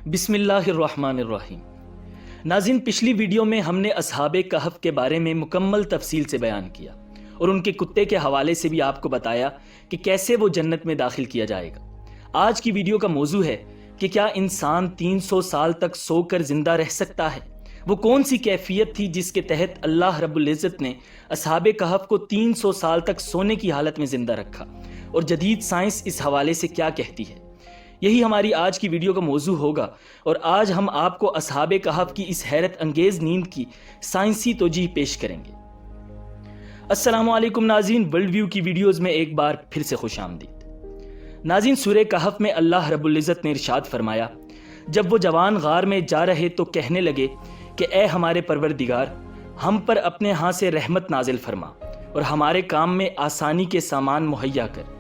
बिस्मिल्लाहिर्रहमानिर्रहीम। नाज़रीन, पिछली वीडियो में हमने असहाबे कहफ के बारे में मुकम्मल तफसील से बयान किया और उनके कुत्ते के हवाले से भी आपको बताया कि कैसे वो जन्नत में दाखिल किया जाएगा। आज की वीडियो का मौजू है कि क्या इंसान 300 साल तक सोकर ज़िंदा रह सकता है। वो कौन सी कैफियत थी जिसके तहत अल्लाह रब्बुल इज़्ज़त ने असहाबे कहफ को 300 साल तक सोने की हालत में ज़िंदा रखा, और जदीद साइंस इस हवाले से क्या कहती है। यही हमारी आज की वीडियो का मौजू होगा, और आज हम आपको असहाबे कहफ की इस हैरत अंगेज़ नींद की साइंसी तौजीह पेश करेंगे। अस्सलामु अलैकुम नाज़रीन, वर्ल्ड व्यू की वीडियोज़ में एक बार फिर से खुश आमदीद। नाज़रीन, सूरह कहफ में अल्लाह रब्बुल इज़्ज़त ने इरशाद फरमाया, जब वो जवान गार में जा रहे तो कहने लगे कि ए हमारे परवरदिगार, हम पर अपने यहाँ से रहमत नाजिल फरमा और हमारे काम में आसानी के सामान मुहैया कर।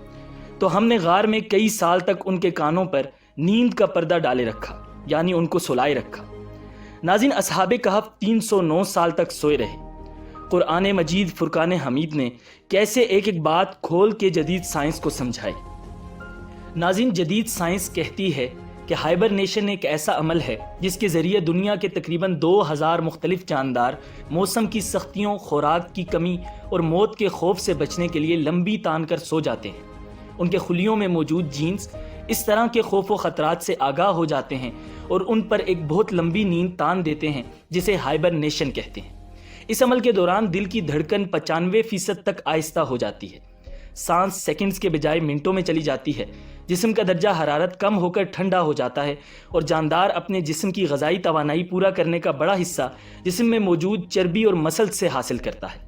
तो हमने गार में कई साल तक उनके कानों पर नींद का पर्दा डाले रखा, यानी उनको सुलाए रखा। नाज़रीन, असहाबे कहफ 309 साल तक सोए रहे। कुरान मजीद फुरकान हमीद ने कैसे एक एक बात खोल के जदीद साइंस को समझाई। नाज़रीन, जदीद साइंस कहती है कि हाइबरनेशन एक ऐसा अमल है जिसके ज़रिए दुनिया के तकरीबन 2000 मुख्तलिफ जानदार मौसम की सख्तियों, खुराक की कमी और मौत के खौफ से बचने के लिए लंबी तान कर सो जाते हैं। उनके खुलियों में मौजूद जीन्स इस तरह के खौफ व ख़तरात से आगाह हो जाते हैं और उन पर एक बहुत लंबी नींद तान देते हैं, जिसे हाइबरनेशन कहते हैं। इस अमल के दौरान दिल की धड़कन 95% तक आहिस्ता हो जाती है, सांस सेकंड्स के बजाय मिनटों में चली जाती है, जिस्म का दर्जा हरारत कम होकर ठंडा हो जाता है और जानदार अपने जिस्म की ग़ज़ाई तवानाई पूरा करने का बड़ा हिस्सा जिस्म में मौजूद चर्बी और मसल से हासिल करता है।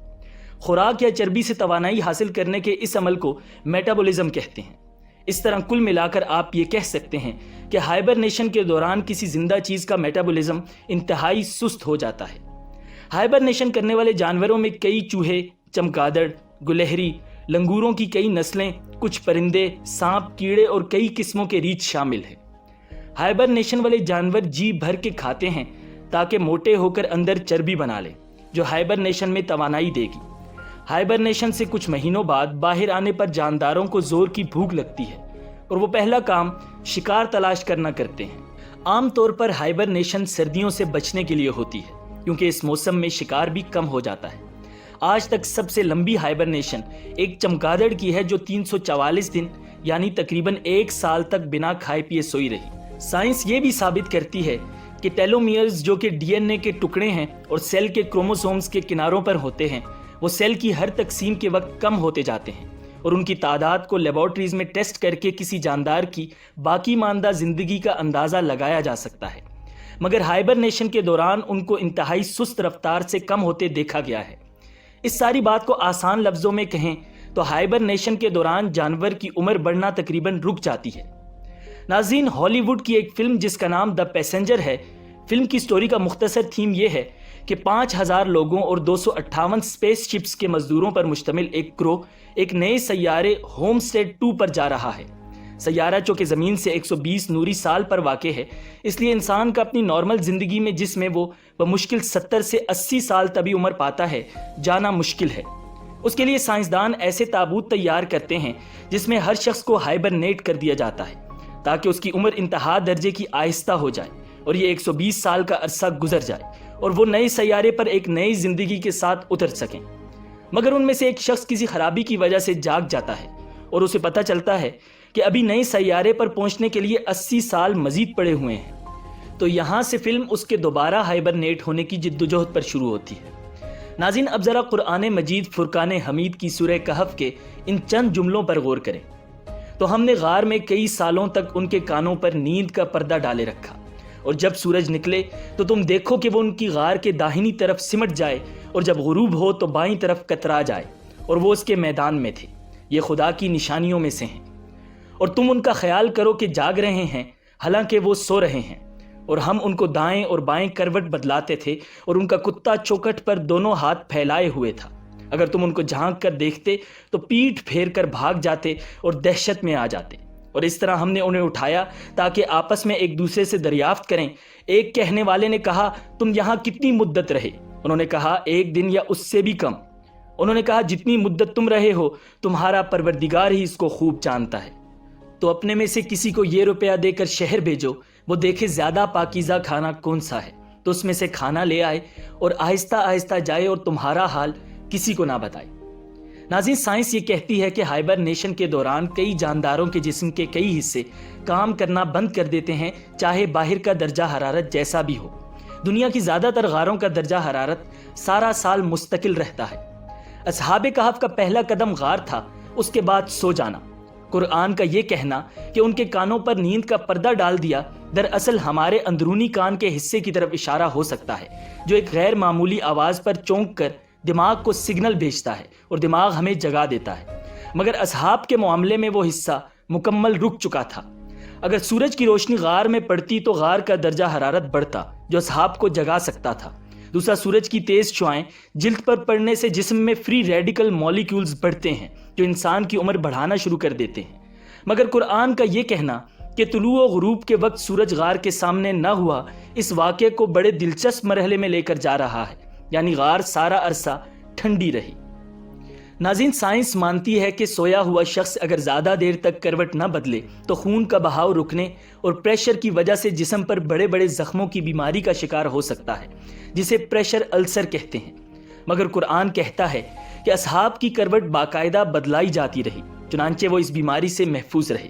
खुराक या चर्बी से तवानाई हासिल करने के इस अमल को मेटाबॉलिज्म कहते हैं। इस तरह कुल मिलाकर आप ये कह सकते हैं कि हाइबरनेशन के दौरान किसी जिंदा चीज़ का मेटाबॉलिज्म इंतहाई सुस्त हो जाता है। हाइबरनेशन करने वाले जानवरों में कई चूहे, चमगादड़, गुलहरी, लंगूरों की कई नस्लें, कुछ परिंदे, सांप, कीड़े और कई किस्मों के रीछ शामिल हैं। हाइबरनेशन वाले जानवर जी भर के खाते हैं ताकि मोटे होकर अंदर चर्बी बना लें, जो हाइबरनेशन में तवानाई देगी। हाइबरनेशन से कुछ महीनों बाद बाहर आने पर जानदारों को जोर की भूख लगती है और वो पहला काम शिकार तलाश करना करते हैं। आमतौर पर हाइबरनेशन सर्दियों से बचने के लिए होती है, क्योंकि इस मौसम में शिकार भी कम हो जाता है। आज तक सबसे लंबी हाइबरनेशन एक चमगादड़ की है, जो 344 दिन यानी तकरीबन 1 साल तक बिना खाए पिए सोई रही। साइंस ये भी साबित करती है कि टेलोमियर्स, जो कि डीएनए के टुकड़े हैं और सेल के क्रोमोसोम्स के किनारों पर होते हैं, वो सेल की हर तकसीम के वक्त कम होते जाते हैं और उनकी तादाद को लेबॉर्ट्रीज में टेस्ट करके किसी जानदार की बाकी मानदा जिंदगी का अंदाज़ा लगाया जा सकता है। मगर हाइबरनेशन के दौरान उनको इंतहाई सुस्त रफ्तार से कम होते देखा गया है। इस सारी बात को आसान लफ्ज़ों में कहें तो हाइबरनेशन के दौरान जानवर की उम्र बढ़ना तकरीबन रुक जाती है। नाज़रीन, हॉलीवुड की एक फिल्म जिसका नाम द पैसेंजर है, फिल्म की स्टोरी का मुख्तसर थीम यह है कि 5000 लोगों और 258 स्पेस शिप्स के मजदूरों पर मुश्तमिल एक क्रो एक नए सैयारे होमस्टेड 2 पर जा रहा है। सैयारा जो कि ज़मीन से 120 नूरी साल पर वाक़े है, इसलिए इंसान का अपनी नॉर्मल ज़िंदगी में, जिसमें वो बमुश्किल 70 से 80 साल तभी उम्र पाता है, जाना मुश्किल है। उसके लिए साइंसदान ऐसे ताबूत तैयार करते हैं जिसमें हर शख्स को हाइबरनेट कर दिया जाता है, ताकि उसकी उम्र इंतहा दर्जे की आहिस्ता हो जाए और ये 120 साल का अरसा गुजर जाए और वो नए सैयारे पर एक नई ज़िंदगी के साथ उतर सकें। मगर उनमें से एक शख्स किसी खराबी की वजह से जाग जाता है और उसे पता चलता है कि अभी नए सैयारे पर पहुंचने के लिए 80 साल मजीद पड़े हुए हैं। तो यहाँ से फिल्म उसके दोबारा हाइबरनेट होने की जिद्दोजहद पर शुरू होती है। नाज़रीन, अब ज़रा कुरान मजीद फुरकान हमीद की सूरह कहफ के इन चंद जुमलों पर गौर करें। तो हमने गार में कई सालों तक उनके कानों पर नींद का पर्दा डाले रखा, और जब सूरज निकले तो तुम देखो कि वो उनकी गार के दाहिनी तरफ सिमट जाए, और जब गुरूब हो तो बाईं तरफ कतरा जाए, और वो उसके मैदान में थे। ये खुदा की निशानियों में से हैं, और तुम उनका ख्याल करो कि जाग रहे हैं, हालांकि वो सो रहे हैं। और हम उनको दाएं और बाएं करवट बदलाते थे, और उनका कुत्ता चौखट पर दोनों हाथ फैलाए हुए था। अगर तुम उनको झांक कर देखते तो पीठ फेर कर भाग जाते और दहशत में आ जाते। और इस तरह हमने उन्हें उठाया ताकि आपस में एक दूसरे से दरियाफ्त करें। एक कहने वाले ने कहा, तुम यहाँ कितनी मुद्दत रहे? उन्होंने कहा, 1 दिन या उससे भी कम। उन्होंने कहा, जितनी मुद्दत तुम रहे हो तुम्हारा परवरदिगार ही इसको खूब जानता है। तो अपने में से किसी को ये रुपया देकर शहर भेजो, وہ دیکھے زیادہ پاکیزہ کھانا کون سا ہے تو اس میں سے کھانا لے آئے اور آہستہ آہستہ جائے اور تمہارا حال کسی کو نہ بتائے۔ ناظرین، سائنس یہ کہتی ہے کہ ہائبرنیشن کے دوران کئی جانداروں کے جسم کے کئی حصے کام کرنا بند کر دیتے ہیں، چاہے باہر کا درجہ حرارت جیسا بھی ہو۔ دنیا کی زیادہ تر غاروں کا درجہ حرارت سارا سال مستقل رہتا ہے۔ اصحاب کہف کا پہلا قدم غار تھا، اس کے بعد سو جانا۔ قرآن کا یہ کہنا کہ ان کے کانوں پر نیند کا پردہ ڈال دیا، دراصل ہمارے اندرونی کان کے حصے کی طرف اشارہ ہو سکتا ہے، جو ایک غیر معمولی آواز پر چونک کر دماغ کو سگنل بھیجتا ہے اور دماغ ہمیں جگا دیتا ہے۔ مگر اصحاب کے معاملے میں وہ حصہ مکمل رک چکا تھا۔ اگر سورج کی روشنی غار میں پڑتی تو غار کا درجہ حرارت بڑھتا، جو اصحاب کو جگا سکتا تھا۔ دوسرا، سورج کی تیز شعاعیں جلد پر پڑنے سے جسم میں فری ریڈیکل مالیکیولز بڑھتے ہیں، جو انسان کی عمر بڑھانا شروع کر دیتے ہیں۔ مگر قرآن کا یہ کہنا کہ طلوع و غروب کے وقت سورج غار کے سامنے نہ ہوا، اس واقعے کو بڑے دلچسپ مرحلے میں لے کر جا رہا ہے، یعنی غار سارا عرصہ ٹھنڈی رہی۔ ناظرین، سائنس مانتی ہے کہ سویا ہوا شخص اگر زیادہ دیر تک کروٹ نہ بدلے تو خون کا بہاؤ رکنے اور پریشر کی وجہ سے جسم پر بڑے بڑے زخموں کی بیماری کا شکار ہو سکتا ہے، جسے پریشر السر کہتے ہیں۔ مگر قرآن کہتا ہے کہ اصحاب کی کروٹ باقاعدہ بدلائی جاتی رہی، چنانچہ وہ اس بیماری سے محفوظ رہے۔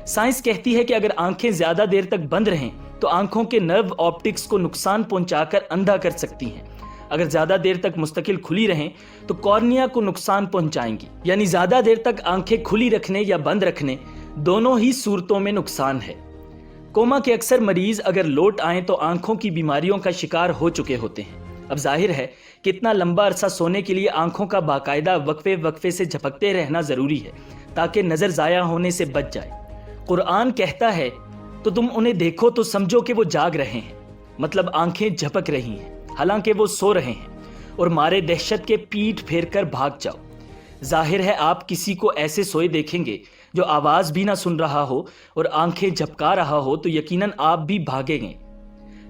سائنس کہتی ہے کہ اگر آنکھیں زیادہ دیر تک بند رہیں تو آنکھوں کے نرو آپٹکس کو نقصان پہنچا کر اندھا کر سکتی ہیں۔ اگر زیادہ دیر تک مستقل کھلی رہیں تو کارنیا کو نقصان پہنچائیں گی، یعنی زیادہ دیر تک آنکھیں کھلی رکھنے یا بند رکھنے، دونوں ہی صورتوں میں نقصان ہے۔ کوما کے اکثر مریض اگر لوٹ آئیں تو آنکھوں کی بیماریوں کا شکار ہو چکے ہوتے ہیں۔ اب ظاہر ہے کہ اتنا لمبا عرصہ سونے کے لیے آنکھوں کا باقاعدہ وقفے وقفے سے جھپکتے رہنا ضروری ہے تاکہ نظر ضائع ہونے سے بچ جائے۔ قرآن کہتا ہے تو تم انہیں دیکھو تو سمجھو کہ وہ جاگ رہے ہیں، مطلب آنکھیں جھپک رہی ہیں حالانکہ وہ سو رہے ہیں، اور مارے دہشت کے پیٹ پھیر کر بھاگ جاؤ۔ ظاہر ہے آپ کسی کو ایسے سوئے دیکھیں گے جو آواز بھی نہ سن رہا ہو اور آنکھیں جھپکا رہا ہو تو یقیناً آپ بھی بھاگیں گے۔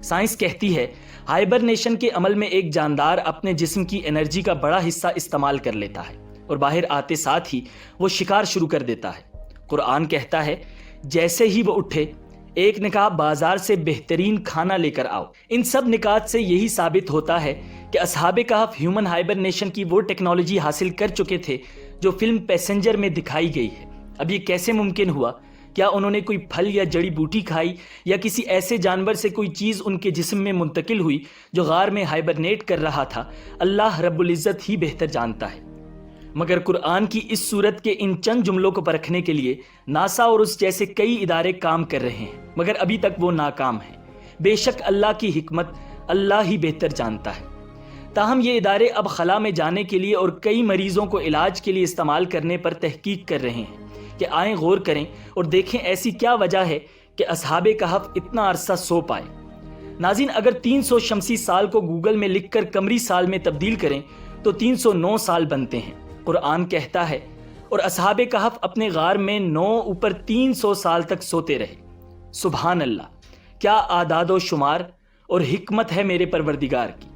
سائنس کہتی ہے ہائبرنیشن کے عمل میں ایک جاندار اپنے جسم کی انرجی کا بڑا حصہ استعمال کر لیتا ہے اور باہر آتے ساتھ ہی وہ شکار شروع کر دیتا ہے۔ قرآن کہتا ہے جیسے ہی وہ اٹھے ایک نکاح بازار سے بہترین کھانا لے کر آؤ۔ ان سب نکات سے یہی ثابت ہوتا ہے کہ اصحاب کہف ہیومن ہائبرنیشن کی وہ ٹیکنالوجی حاصل کر چکے تھے جو فلم پیسنجر میں دکھائی گئی ہے۔ اب یہ کیسے ممکن ہوا؟ کیا انہوں نے کوئی پھل یا جڑی بوٹی کھائی یا کسی ایسے جانور سے کوئی چیز ان کے جسم میں منتقل ہوئی جو غار میں ہائبرنیٹ کر رہا تھا؟ اللہ رب العزت ہی بہتر جانتا ہے۔ مگر قرآن کی اس صورت کے ان چند جملوں کو پرکھنے کے لیے ناسا اور اس جیسے کئی ادارے کام کر رہے ہیں، مگر ابھی تک وہ ناکام ہیں۔ بے شک اللہ کی حکمت اللہ ہی بہتر جانتا ہے۔ تاہم یہ ادارے اب خلا میں جانے کے لیے اور کئی مریضوں کو علاج کے لیے استعمال کرنے پر تحقیق کر رہے ہیں کہ آئیں غور کریں اور دیکھیں ایسی کیا وجہ ہے کہ اصحاب کہف اتنا عرصہ سو پائے۔ ناظرین، اگر 300 شمسی سال کو گوگل میں لکھ کر قمری سال میں تبدیل کریں تو 309 سال بنتے ہیں۔ قرآن کہتا ہے اور اصحاب کہف اپنے غار میں 9 اوپر 300 سال تک سوتے رہے۔ سبحان اللہ، کیا اعداد و شمار اور حکمت ہے میرے پروردگار کی۔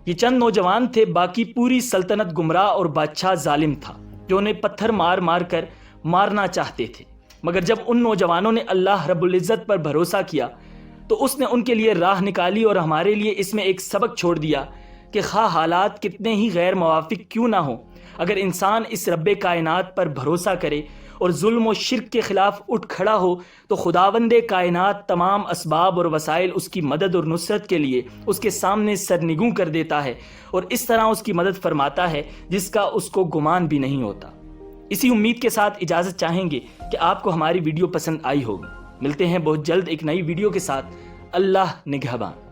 یہ چند نوجوان تھے، باقی پوری سلطنت گمراہ اور بادشاہ ظالم تھا جو انہیں پتھر مار مار کر مارنا چاہتے تھے۔ مگر جب ان نوجوانوں نے اللہ رب العزت پر بھروسہ کیا تو اس نے ان کے لیے راہ نکالی اور ہمارے لیے اس میں ایک سبق چھوڑ دیا کہ خواہ حالات کتنے ہی غیر موافق کیوں نہ ہوں، اگر انسان اس رب کائنات پر بھروسہ کرے اور ظلم و شرک کے خلاف اٹھ کھڑا ہو تو خداوند کائنات تمام اسباب اور وسائل اس کی مدد اور نصرت کے لیے اس کے سامنے سرنگوں کر دیتا ہے اور اس طرح اس کی مدد فرماتا ہے جس کا اس کو گمان بھی نہیں ہوتا۔ اسی امید کے ساتھ اجازت چاہیں گے کہ آپ کو ہماری ویڈیو پسند آئی ہوگی۔ ملتے ہیں بہت جلد ایک نئی ویڈیو کے ساتھ۔ اللہ نگہبان۔